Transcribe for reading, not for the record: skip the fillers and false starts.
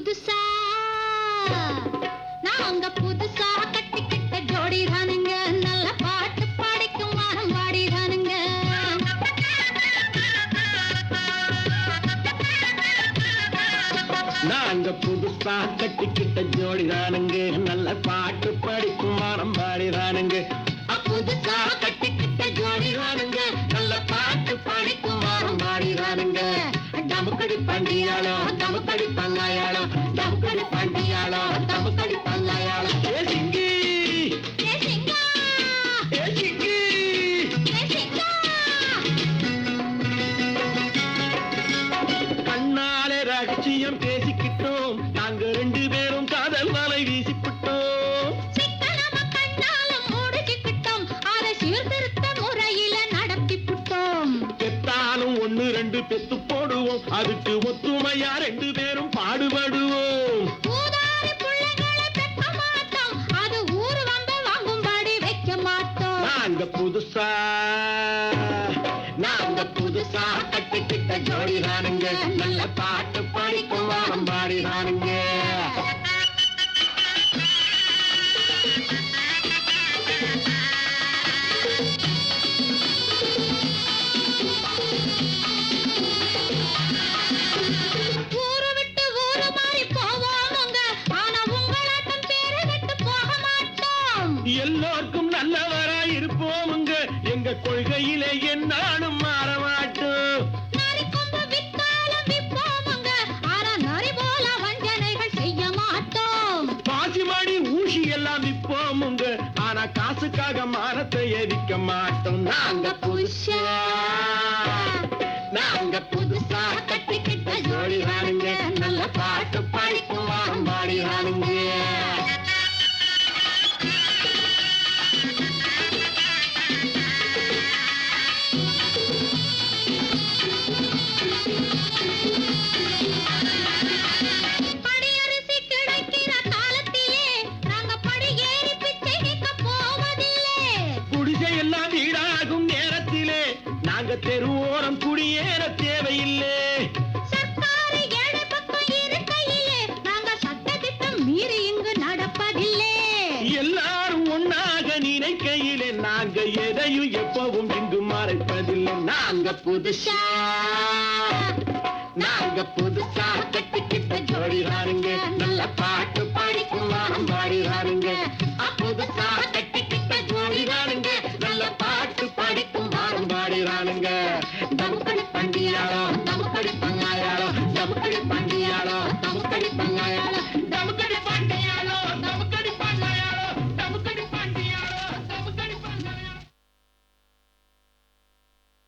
புதுசா நாங்க புதுசா கட்டிக்கிட்ட ஜோடி தானுங்க, நல்ல பாட்டு பாடிக்கும் வானம் பாடி தானுங்க. நாங்க புதுசா கட்டிக்கிட்ட ஜோடி தானுங்க, நல்ல பாட்டு படிக்கும் வானம் பாடி தானுங்க. புதுசா கட்டிக்கிட்ட ஜோடி தானுங்க, நல்ல பாட்டு படிக்கும் வானம் பாடி தானுங்க. டமுக்கடி பண்டியாளோ டமுக்கடி பங்காயாளோ, டமுக்கடி பண்டியாளோ டமுக்கடி பங்காயாளோ. ஏ சிங்கி ஏ சிங்கா, ஏ சிங்கி ஏ சிங்கா. கண்ணாலே ரகசியம் பேசிக்கிட்டோம், நாங்க ரெண்டு பேரும் காதல் வலை வீசிக்கிட்டோம். சிக்கனமா கண்ணாலும் மூடிக்கிட்டோம், அதை சீர்திருத்த முறையில நடத்திப்புட்டோம். பெத்தாலும் ஒண்ணு ரெண்டு பெத்து போடுவோம், அதுக்கு ஒத்துமையா ரெண்டு பேரும் பாடுபடுவோம். ஊதாரி பிள்ளைகளை பெக்க மாட்டோம், அது ஊரு வந்து வாங்கும்படி வைக்க மாட்டோம். நாங்க புதுசா கட்டிக்கிட்ட ஜோடி தானுங்க, நல்ல பாட்டு படிக்கும் வானம் பாடி தானுங்க. ஊரு விட்டு ஊரு மாறி போவோமுங்க, ஆனா உங்களாட்டம் பேரு விட்டு போக மாட்டோம். எல்லோருக்கும் நல்லவரா இருப்போமுங்க, எங்க கொள்கையிலே என்னாலும் மாற மாட்டோம். நரி கொம்பு வித்தாலும் விப்போமுங்க, ஆனா நரி போல வஞ்சனைகள் செய்ய மாட்டோம். பாசிமணி ஊசி எல்லாம் விற்போமுங்க, ஆனா காசுக்காக மானத்தை எரிக்க மாட்டோம். நாங்க புதுசா கட்டிக்கிட்ட ஜோடி தானுங்க, நல்ல பாட்டு படிக்கும் வானம் பாடி தானுங்க. படியரிசி கிடைக்கிற காலத்திலே நாங்க படியேறி பிச்சை கேட்க போவதில்லை. குடிசை எல்லாம் வீடாகும் நேரத்திலே நாங்க தெருவோரம் குடியேற தேவையில்லை. சர்க்காரு ஏழை பக்கம் இருக்கையிலே நாங்க சட்டத்திட்டம் மீறி இங்கு நடப்பதில்லை. எல்லாரும் ஒன்னாக நினைக்கையிலே நாங்க எதையும் எப்பவும் இங்கு மறைப்பதில்லை. நாங்க புதுசா கட்டிக்கிட்ட ஜோடி தானுங்க, நல்ல பாட்டு படிக்கும் வானம் பாடி தானுங்க. புதுசா கட்டிக்கிட்ட ஜோடி தானுங்க, நல்ல பாட்டு படிக்கும் வானம் பாடி தானுங்க. டமுக்கடி பண்டியாளோ டமுக்கடி பங்காயாளோ, டமுக்கடி பண்டியாளோ டமுக்கடி பங்காயாளோ.